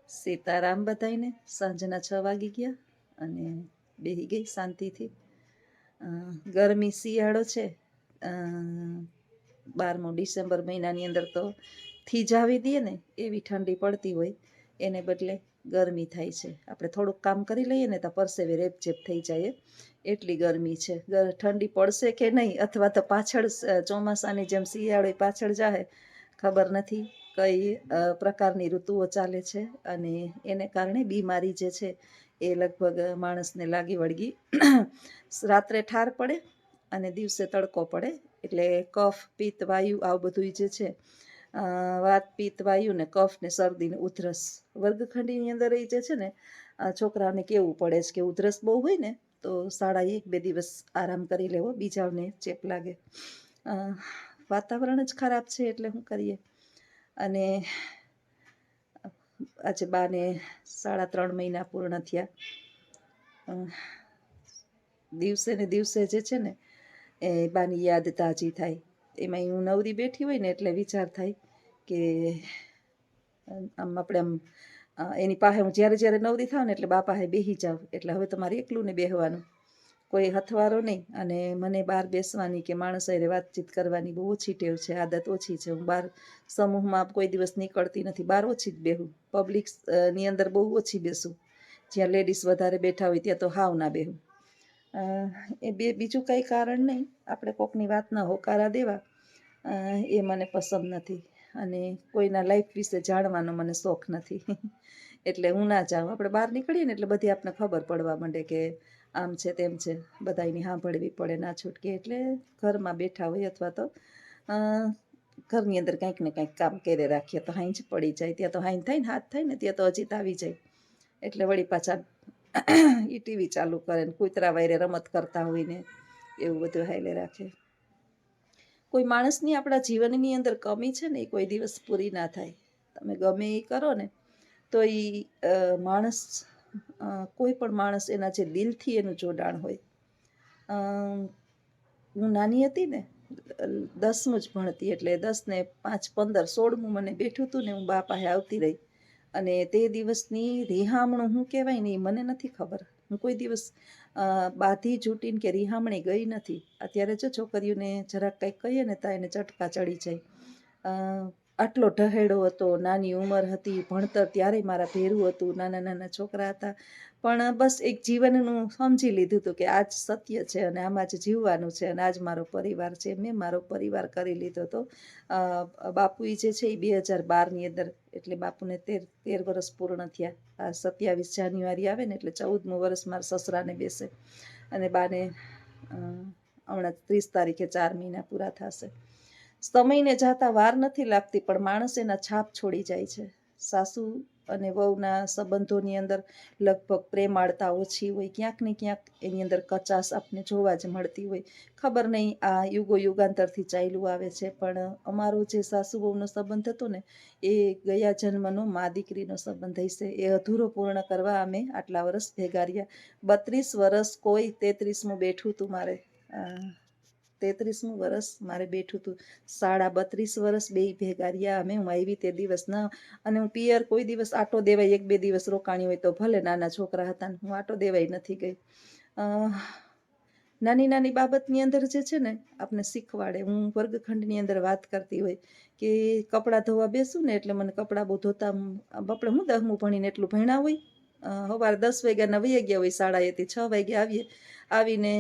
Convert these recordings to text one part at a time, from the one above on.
સીતારામ બધાઈને. સાંજના 6 વાગી ગયા અને બેહી ગઈ શાંતિથી. ગરમી શિયાળો છે. 12મો ડિસેમ્બર મહિનાની અંદર તો થીજાવી દે ને એવી ઠંડી પડતી હોય, એને બદલે ગરમી થાય છે. આપણે થોડુંક કામ કરી લઈએ ને તો પરસેવે રેપઝેપ થઈ જાય, એટલી ગરમી છે. ઠંડી પડશે કે નહીં, અથવા તો પાછળ ચોમાસાની જેમ શિયાળો પાછળ જાહે, ખબર નથી. કઈ પ્રકારની ઋતુઓ ચાલે છે અને એને કારણે બીમારી જે છે એ લગભગ માણસને લાગી વળગી રાત્રે ઠાર પડે અને દિવસે તડકો પડે, એટલે કફ પિત્ત વાયુ આવું બધું જે છે, વાત પિત્ત વાયુ ને કફ ને શરદી ને ઉધરસ વર્ગખંડીની અંદર એ જે છે ને, છોકરાઓને કેવું પડે છે કે ઉધરસ બહુ હોય ને તો શાળાએ 1-2 દિવસ આરામ કરી લેવો, બીજાઓને ચેપ લાગે. વાતાવરણ જ ખરાબ છે એટલે શું કરીએ. અને આજે બાને 3.5 મહિના પૂર્ણ થયા. દિવસે ને દિવસે જે છે ને એ બાની યાદ તાજી થાય. એમાં હું નવરી બેઠી હોય ને એટલે વિચાર થાય કે આમ આપણે આમ એની પાસે હું જ્યારે જ્યારે નવરી થાવ ને એટલે બા પાસે બેસી જાઉં. એટલે હવે તમારે એકલું ને બેસવાનું, કોઈ હથવારો નહીં. અને મને બહાર બેસવાની કે માણસ હારે વાતચીત કરવાની બહુ ઓછી ટેવ છે, આદત ઓછી છે. હું બહાર સમૂહમાં કોઈ દિવસ નીકળતી નથી, બહાર ઓછી જ બેહું. પબ્લિક ની અંદર બહુ ઓછી બેસું. જ્યાં લેડીઝ વધારે બેઠા હોય ત્યાં તો હાવ ના બેહું. એ બીજું કંઈ કારણ નહીં, આપણે કોકની વાતના હોકારા દેવા એ મને પસંદ નથી. અને કોઈના લાઈફ વિશે જાણવાનો મને શોખ નથી. એટલે હું ના જાઉં. આપણે બહાર નીકળીએ ને એટલે બધી આપણને ખબર પડવા માંડે કે આમ છે તેમ છે, બધાની સાંભળવી પડે, ના છૂટકે. એટલે ઘરમાં બેઠા હોય અથવા તો ઘરની અંદર કંઈક ને કંઈક કામ કરે રાખીએ તો હાંજ પડી જાય. ત્યાં તો હાંજ થાય ને હાથ થાય ને ત્યાં તો અજીત આવી જાય. એટલે વળી પાછા એ ટીવી ચાલુ કરે ને કૂતરા વાયરે રમત કરતા હોય ને એવું બધું હાલે રાખે. કોઈ માણસની આપણા જીવનની અંદર કમી છે ને એ કોઈ દિવસ પૂરી ના થાય. તમે ગમે એ કરો ને તો એ માણસ, કોઈ પણ માણસ એના જે દિલથી એનું જોડાણ હોય. હું નાની હતી ને, 10મું જ ભણતી, એટલે 10 ને 5, 15, 16મું મને બેઠું હતું ને હું બા પાસે આવતી રહી. અને તે દિવસની રિહામણું શું કહેવાય ને એ મને નથી ખબર. હું કોઈ દિવસ બાધી જૂટીને કે રિહામણી ગઈ નથી. અત્યારે જો છોકરીઓને જરાક કંઈક કહીએ ને તો એને ચટકા ચડી જાય. આટલો ઢહેડો હતો, નાની ઉંમર હતી, ભણતર ત્યારે મારા ભેરું હતું, નાના નાના છોકરા હતા. પણ બસ એક જીવનનું સમજી લીધું હતું કે આજ સત્ય છે અને આમાં જ જીવવાનું છે અને આજ મારો પરિવાર છે. મેં મારો પરિવાર કરી લીધો હતો. બાપુએ જે છે એ 2012ની અંદર, એટલે બાપુને 13 વર્ષ પૂર્ણ થયા. 27 જાન્યુઆરી આવે ને એટલે 14મું વર્ષ મારા સસરાને બેસે. અને બાને હમણાં 30 તારીખે 4 મહિના પૂરા થશે. સમયને જાતા વાર નથી લાગતી, પણ માણસ એના છાપ છોડી જાય છે. સાસુ અને વહુના સંબંધોની અંદર લગભગ પ્રેમાળતા ઓછી હોય, ક્યાંક ને ક્યાંક એની અંદર કચાશ આપને જોવા જ મળતી હોય. ખબર નહીં આ યુગો યુગાંતરથી ચાલ્યું આવે છે, પણ અમારો જે સાસુ વહુનો સંબંધ હતો ને એ ગયા જન્મનો મા દીકરીનો સંબંધ હશે. એ અધૂરો પૂર્ણ કરવા અમે આટલા વર્ષ ભેગા રહ્યા. 32 વર્ષ કોઈ 33મું બેઠું હતું મારે. 33મું વર્ષ મારે બેઠું હતું. 32.5 વર્ષ બે ભેગા રહ્યા અમે. હું આવી તે દિવસ ના, અને હું પિયર કોઈ દિવસ આટો દેવાય 1-2 દિવસ રોકાણી હોય તો ભલે, નાના છોકરા હતા ને હું આટો દેવાય નથી ગઈ. નાની નાની બાબતની અંદર જે છે ને આપણે શીખવાડે. હું વર્ગખંડની અંદર વાત કરતી હોય કે કપડાં ધોવા બેસું ને એટલે મને કપડાં બહુ ધોતા, આપણે હું 10મું ભણીને એટલું ભણ્યા હોય. સવારે 10 વાગ્યાના વહી ગયા હોય શાળાએથી, 6 વાગે આવીને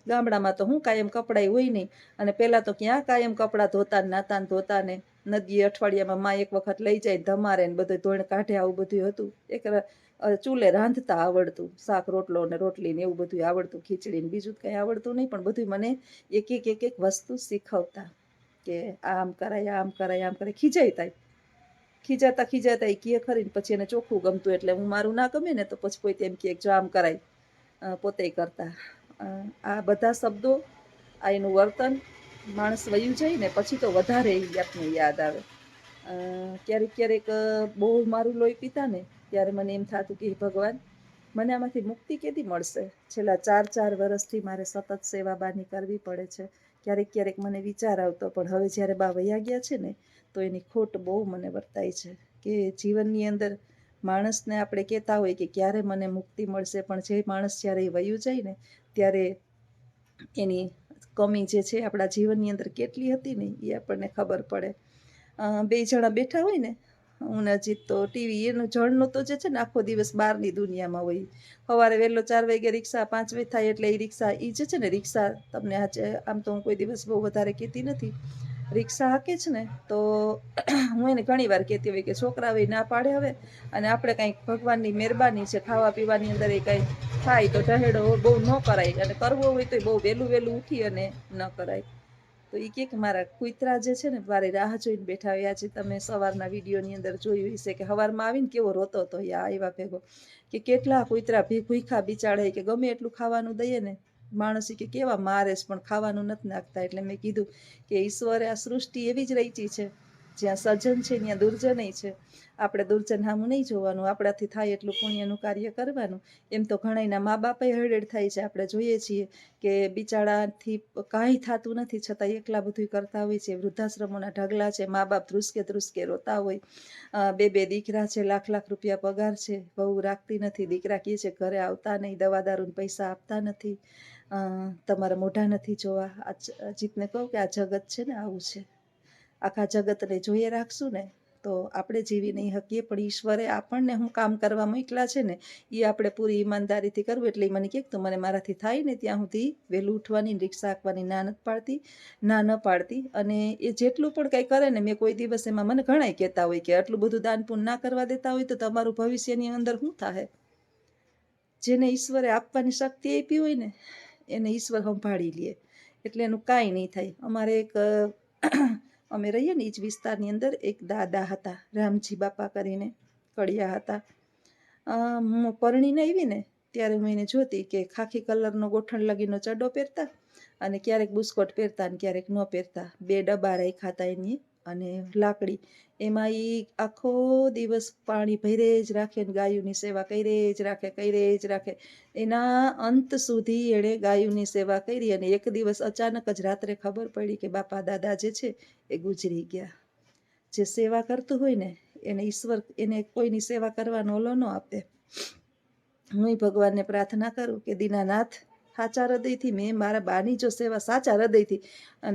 ગામડામાં તો હું કાયમ કપડાં હોય નહીં. અને પહેલાં તો ક્યાં કાયમ કપડાં ધોતા ને નાતા ને ધોતા ને, નદીએ અઠવાડિયામાં માં એક વખત લઈ જાય ધમારે ને બધું ધોઈને કાઢે, આવું બધું હતું. એક ચૂલે રાંધતા આવડતું, શાક રોટલો ને રોટલી ને એવું બધું આવડતું, ખીચડી ને, બીજું કંઈ આવડતું નહીં. પણ બધું મને એક એક વસ્તુ શીખવતા કે આમ કરાય, આમ કરાય, આમ કરાય. ખીજાતા એ કહે ખરી ને પછી એને ચોખ્ખું ગમતું, એટલે હું મારું ના ગમે ને તો પછી પોતે એમ કહે જો આમ કરાય, પોતે કરતા. આ બધા શબ્દો, આ એનું વર્તન, માણસ વયું જાય ને પછી તો વધારે આપને યાદ આવે. ક્યારેક બહુ મારું લોહી પીતા ને ત્યારે મને એમ થતું કે ભગવાન, મને આમાંથી મુક્તિ કેદી મળશે. છેલ્લા 4 વર્ષથી મારે સતત સેવા બાની કરવી પડે છે. ક્યારેક મને વિચાર આવતો, પણ હવે જ્યારે બા વયા ગયા છે ને તો એની ખોટ બહુ મને વર્તાય છે કે જીવનની અંદર માણસને આપણે કહેતા હોય કે ક્યારે મને મુક્તિ મળશે, પણ જે માણસ જ્યારે વયું જાય ને ત્યારે એની કમી જે છે આપણા જીવનની અંદર કેટલી હતી ને એ આપણને ખબર પડે. બે જણા બેઠા હોય ને, હું ને અજીત, તો ટીવી એનું જળનું તો જે છે ને આખો દિવસ બહારની દુનિયામાં હોય. સવારે વહેલો 4 વાગે રિક્ષા 5 વાગે થાય એટલે એ રિક્ષા એ જે છે ને રિક્ષા તમને આમ તો હું કોઈ દિવસ બહુ વધારે કહેતી નથી, રિક્ષા હાકે છે ને તો હું એને ઘણી વાર કહેતી હોય કે છોકરાઓ ના પાડે હવે, અને આપણે કંઈક ભગવાનની મહેરબાની છે ખાવા પીવાની અંદર એ કંઈ થાય તો ઢહેડો બહુ ન કરાય, અને કરવો હોય તો બહુ વહેલું વહેલું ઉઠી અને ન કરાય. તો એ કે મારા કૂતરા જે છે ને મારી રાહ જોઈને બેઠા હોય. આજે તમે સવારના વિડીયોની અંદર જોયું હશે કે સવારમાં આવીને કેવો રોતો હતો આવ્યા ભેગો, કે કેટલા કૂતરા ભૂખ્યા બિચાડે, કે ગમે એટલું ખાવાનું દઈએ ને માણસ કે કેવા મારે છે પણ ખાવાનું નથી નાખતા. એટલે મેં કીધું કે ઈશ્વરે આ સૃષ્ટિ એવી જ રચી છે, જ્યાં સજ્જન છે ત્યાં દુર્જનય છે. આપણે દુર્જન સામું નહીં જોવાનું, આપણાથી થાય એટલું પુણ્યનું કાર્ય કરવાનું. એમ તો ઘણાના મા બાપે હળેડ થાય છે, આપણે જોઈએ છીએ કે બિચારાથી કાંઈ થતું નથી છતાં એકલા બધું કરતા હોય છે. વૃદ્ધાશ્રમોના ઢગલા છે, મા બાપ ધ્રુસકે રોતા હોય. બે દીકરા છે, લાખ લાખ રૂપિયા પગાર છે, બહુ રાખતી નથી, દીકરા કહે છે ઘરે આવતા નહીં, દવા દારૂને પૈસા આપતા નથી, તમારા મોઢા નથી જોવા. અજીતને કહું કે આ જગત છે ને આવું છે, આખા જગતને જોઈએ રાખશું ને તો આપણે જીવી નહીં શકીએ, પણ ઈશ્વરે આપણને હું કામ કરવા મોકલા છે ને એ આપણે પૂરી ઈમાનદારીથી કરવું. એટલે મને કહે તો મને મારાથી થાય ને ત્યાં સુધી વહેલું ઉઠવાની, રિક્ષા હાંકવાની ના ન પાડતી. અને એ જેટલું પણ કંઈ કરે ને, મેં કોઈ દિવસ એમાં મને ઘણાય કહેતા હોય કે આટલું બધું દાન પુણ્ય ના કરવા દેતા હોય તો તમારું ભવિષ્યની અંદર શું થાય. જેને ઈશ્વરે આપવાની શક્તિ આપી હોય ને એને ઈશ્વર સંભાળી લે, એટલે એનું કાંઈ નહીં થાય. અમારે એક અમે રહીએ ને એ જ વિસ્તારની અંદર એક દાદા હતા, રામજી બાપા કરીને કડિયા હતા. હું પરણીને આવી ને ત્યારે હું એને જોતી કે ખાખી કલરનો ગોઠણ લગીનો ચડ્ડો પહેરતા, અને ક્યારેક બુસ્કોટ પહેરતા અને ક્યારેક ન પહેરતા. 2 ડબ્બા રાખ્યા હતા એની, અને લાકડી એમાં એ આખો દિવસ પાણી ભરે જ રાખે ને ગાયોની સેવા કરે જ રાખે. એના અંત સુધી એણે ગાયોની સેવા કરી. અને એક દિવસ અચાનક જ રાત્રે ખબર પડી કે બાપા દાદા જે છે એ ગુજરી ગયા. જે સેવા કરતું હોય ને એને ઈશ્વર એને કોઈની સેવા કરવાનો ઓલો ન આપે. હું ભગવાનને પ્રાર્થના કરું કે દીનાનાથ, સાચા હૃદયથી મેં મારા બાની જો સેવા સાચા હૃદયથી,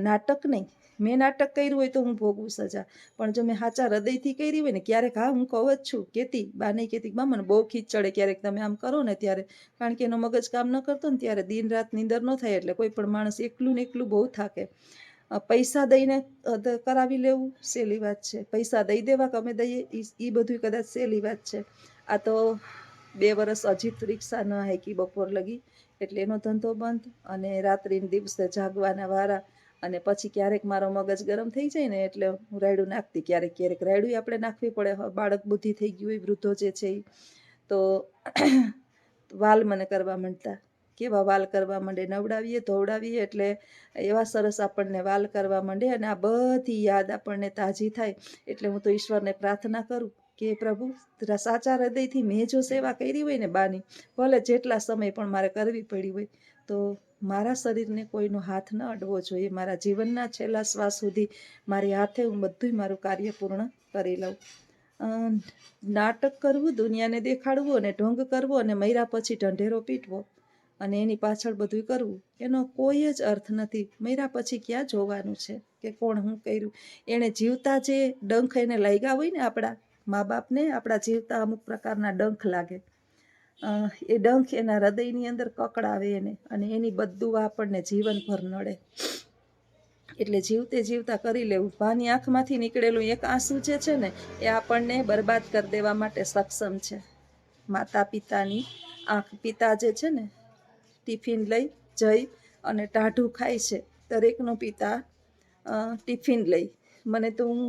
નાટક નહીં, મેં નાટક કર્યું હોય તો હું ભોગવું સજા, પણ જો મેં સાચા હૃદયથી કરી હોય ને, ક્યારેક હા હું કહું જ છું, કહેતી બા નહીં કહેતી બા મને બહુ ખીચ ચડે ક્યારેક તમે આમ કરો ને ત્યારે, કારણ કે એનો મગજ કામ ન કરતો ને ત્યારે દિન રાત નીંદર ન થાય. એટલે કોઈ પણ માણસ એકલું ને એકલું બહુ થાકે. પૈસા દઈને કરાવી લેવું સહેલી વાત છે, પૈસા દઈ દેવા કે અમે દઈએ એ બધું કદાચ સહેલી વાત છે. આ તો 2 વર્ષ અજીત રિક્ષા ન હાંકી બપોર લગી, એટલે એનો ધંધો બંધ, અને રાત્રિને દિવસે જાગવાના વારા. અને પછી ક્યારેક મારો મગજ ગરમ થઈ જાય ને એટલે હું રાયડું નાખતી, ક્યારેક રાયડું આપણે નાખવી પડે, બાળક બુદ્ધિ થઈ ગયું હોય વૃદ્ધો જે છે તો વાલ મને કરવા માંડતા. કેવા વાલ કરવા માંડે, નવડાવીએ ધોવડાવીએ એટલે એવા સરસ આપણને વાલ કરવા માંડે. અને આ બધી યાદ આપણને તાજી થાય. એટલે હું તો ઈશ્વરને પ્રાર્થના કરું કે પ્રભુ સાચા હૃદયથી મેં જો સેવા કરી હોય ને બાની, ભલે જેટલા સમય પણ મારે કરવી પડી હોય, તો મારા શરીરને કોઈનો હાથ ન અડવો જોઈએ. મારા જીવનના છેલ્લા શ્વાસ સુધી મારી હાથે હું બધું મારું કાર્ય પૂર્ણ કરી લઉં. નાટક કરવું, દુનિયાને દેખાડવું અને ઢોંગ કરવો અને મર્યા પછી ઢંઢેરો પીટવો અને એની પાછળ બધું કરવું, એનો કોઈ જ અર્થ નથી. મર્યા પછી ક્યાં જોવાનું છે કે કોણ શું કર્યું. એણે જીવતા જે ડંખ એને લાગ્યા હોય ને, આપણા મા બાપને આપણા જીવતા અમુક પ્રકારના ડંખ લાગે, એ ડંખ એના હૃદયની અંદર કકડાવે એને, અને એની બધું આપણને જીવનભર નડે. એટલે જીવતા કરી લેવું. બાની આંખમાંથી નીકળેલું એક આંસુ જે છે ને એ આપણને બરબાદ કરી દેવા માટે સક્ષમ છે. માતા પિતાની આંખ, પિતા જે છે ને ટિફિન લઈ જઈ અને ટાઢું ખાય છે, દરેકનો પિતા ટિફિન લઈ. મને તો હું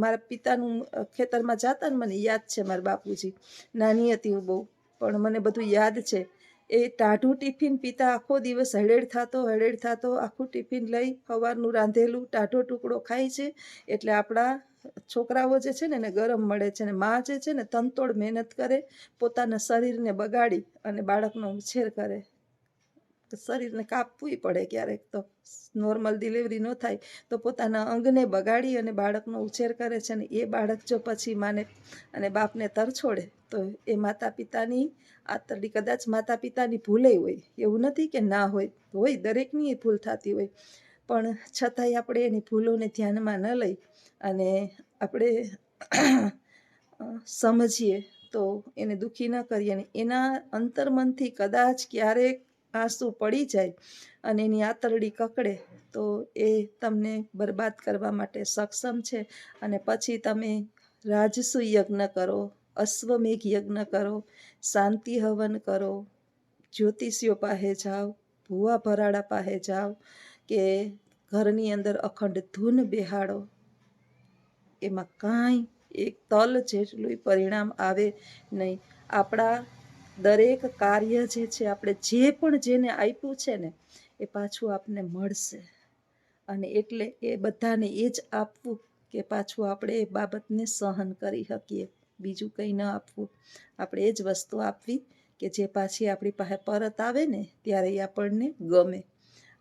મારા પિતાનું ખેતરમાં જાતા ને મને યાદ છે, મારા બાપુજી નાની હતી હું બહુ, પણ મને બધું યાદ છે. એ ટાઢું ટિફિન પિતા આખો દિવસ હળેડ થતો આખું ટિફિન લઈ સવારનું રાંધેલું ટાઢો ટુકડો ખાય છે. એટલે આપણા છોકરાઓ જે છે ને એને ગરમ મળે છે. ને મા જે છે ને તનતોડ મહેનત કરે, પોતાના શરીરને બગાડી અને બાળકનો ઉછેર કરે. શરીરને કાપવું પડે ક્યારેક તો. નોર્મલ ડિલિવરી ન થાય તો પોતાના અંગને બગાડી અને બાળકનો ઉછેર કરે છે, ને એ બાળક જો પછી માને અને બાપને તરછોડે તો એ માતા પિતાની આંતરડી, કદાચ માતા પિતાની ભૂલે હોય, એવું નથી કે ના હોય, દરેકની ભૂલ થતી હોય, પણ છતાંય આપણે એની ભૂલોને ધ્યાનમાં ન લઈ અને આપણે સમજીએ તો એને દુઃખી ન કરીએ, અને એના અંતર્મનથી કદાચ ક્યારેક આંસુ પડી જાય અને એની આંતરડી કકડે તો એ તમને બરબાદ કરવા માટે સક્ષમ છે. અને પછી તમે રાજસુ યજ્ઞ કરો, અશ્વમેઘ યજ્ઞ કરો, શાંતિ હવન કરો, જ્યોતિષીઓ પાસે જાઓ, ભૂવા ભરાડા પાસે જાઓ, કે ઘરની અંદર અખંડ ધૂન બેહાડો, એમાં કાંઈ એક તલ જેટલું પરિણામ આવે નહીં. આપણા દરેક કાર્ય જે છે, આપણે જે પણ જેને આપ્યું છે ને એ પાછું આપને મળશે, અને એટલે એ બધાને એ જ આપવું કે પાછું આપણે એ બાબતને સહન કરી શકીએ, બીજું કંઈ ન આપવું. આપણે એ જ વસ્તુ આપવી કે જે પાછી આપણી પાસે પરત આવે ને ત્યારે એ આપણને ગમે.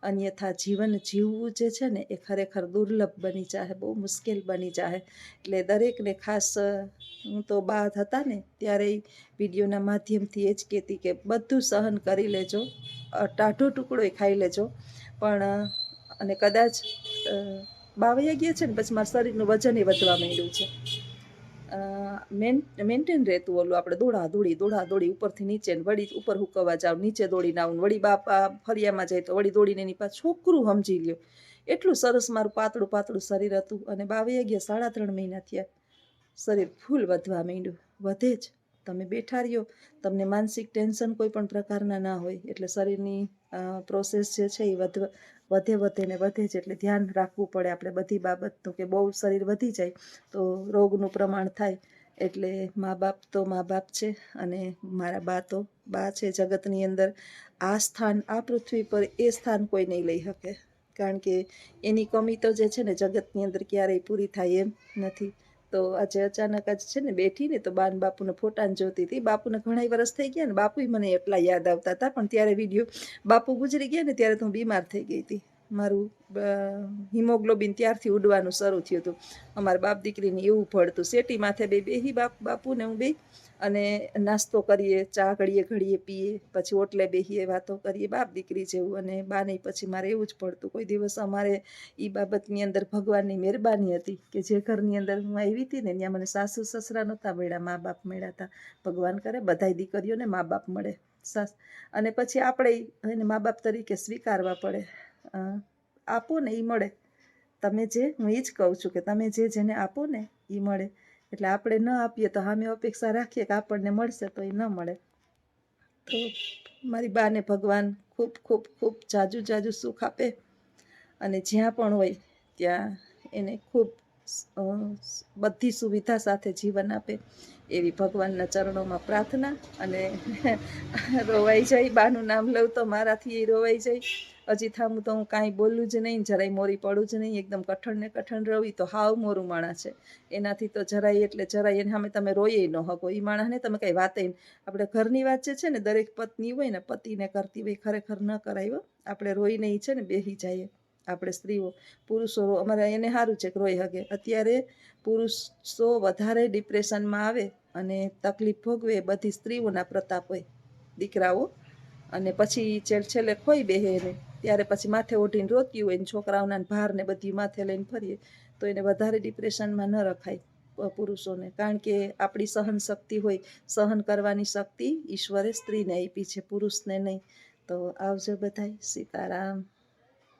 અન્યથા જીવન જીવવું જે છે ને એ ખરેખર દુર્લભ બની જાય, બહુ મુશ્કેલ બની જાય. એટલે દરેકને ખાસ, હું તો બા હતા ને ત્યારે વિડીયોના માધ્યમથી એ જ કહેતી કે બધું સહન કરી લેજો, ટાઢો ટુકડો ખાઈ લેજો, પણ અને કદાચ બાવૈયા ગયા છે ને પછી મારા શરીરનું વજન વધવા માંડ્યું છે. મેન્ટેન રહેતું ઓલું, આપણે દોડી ઉપરથી નીચે, વળી ઉપર હુકવવા જાવ, નીચે દોડીને આવું, વળી બાપા ફરિયામાં જાય તો વળી દોડીને એની પાસે છોકરું સમજી લ્યો. એટલું સરસ મારું પાતળું શરીર હતું, અને બાવૈયા ગયા 3.5 મહિના થયા, શરીર ફૂલ વધવા માંડ્યું. વધે જ, તમે બેઠા રહ્યો, તમને માનસિક ટેન્શન કોઈ પણ પ્રકારના ના હોય, એટલે શરીરની પ્રોસેસ જે છે એ વધે જ. એટલે ધ્યાન રાખવું પડે આપણે બધી બાબતનું, કે બહુ શરીર વધી જાય તો રોગનું પ્રમાણ થાય. એટલે મા બાપ છે, અને મારા બા છે જગતની અંદર. આ સ્થાન, આ પૃથ્વી પર એ સ્થાન કોઈ નહીં લઈ શકે, કારણ કે એની કમી તો જે છે ને જગતની અંદર ક્યારેય પૂરી થાય એમ નથી. તો આજે અચાનક જ છે ને બેઠી ને તો બાન બાપુને ફોટાને જોતી હતી. બાપુને ઘણા વર્ષ થઈ ગયા ને, બાપુય મને એટલા યાદ આવતા હતા, પણ ત્યારે વિડીયો, બાપુ ગુજરી ગયા ને ત્યારે તો હું બીમાર થઈ ગઈ હતી. મારું હિમોગ્લોબિન ત્યારથી ઉડવાનું શરૂ થયું હતું. અમારા બાપ દીકરીને એવું પડતું, શેટી માથે બેહી બાપુ ને હું બે, અને નાસ્તો કરીએ, ચા ઘડીએ પીએ, પછી ઓટલે બેહીએ, વાતો કરીએ, બાપ દીકરી જેવું. અને બાને પછી મારે એવું જ પડતું. કોઈ દિવસ અમારે એ બાબતની અંદર ભગવાનની મહેરબાની હતી કે જે ઘરની અંદર હું આવી હતી ને ત્યાં મને સાસુ સસરા નહોતા મળ્યા, મા બાપ મળ્યા હતા. ભગવાન કરે બધાય દીકરીઓને મા બાપ મળે, અને પછી આપણે એને મા બાપ તરીકે સ્વીકારવા પડે. આપો ને એ મળે, તમે જે, હું એ જ કહું છું કે તમે જેને આપો ને એ મળે. એટલે આપણે ન આપીએ તો સામે અપેક્ષા રાખીએ કે આપણને મળશે, તો એ ન મળે. તો મારી બાને ભગવાન ખૂબ ખૂબ ખૂબ જાજુ સુખ આપે, અને જ્યાં પણ હોય ત્યાં એને ખૂબ બધી સુવિધા સાથે જીવન આપે, એવી ભગવાનના ચરણોમાં પ્રાર્થના. અને રોવાઈ જાય, બાનું નામ લઉં તો મારાથી એ રોવાઈ જાય. હજી થામું તો હું કાંઈ બોલું જ નહીં, જરાય મોરી પડું જ નહીં, એકદમ કઠણ રવી તો હાવ મોરું માણસ છે. એનાથી તો જરાય એને સામે તમે રોઈએ ન હકો, એ માણસને તમે કંઈ વાતે. આપણે ઘરની વાત જે છે ને દરેક પત્ની હોય ને પતિને કરતી હોય, ખરેખર ન કરાય. આપણે રોઈને એ છે ને બેસી જઈએ, આપણે સ્ત્રીઓ. પુરુષો અમારે એને સારું છે કે રોઈ હગે. અત્યારે પુરુષો વધારે ડિપ્રેશનમાં આવે અને તકલીફ ભોગવે, બધી સ્ત્રીઓના પ્રતાપ હોય, દીકરાઓ. અને પછી છેલ્લે ખોઈ બેહે એને, ત્યારે પછી માથે ઓઢીને રોતી હોય, ને છોકરાઓના ભાર ને બધી માથે લઈને ફરીએ, તો એને વધારે ડિપ્રેશનમાં ન રખાય પુરુષોને. કારણ કે આપણી સહન શક્તિ હોય, સહન કરવાની શક્તિ ઈશ્વરે સ્ત્રીને આપી છે, પુરુષને નહીં. તો આવજો બધાય, સીતારામ.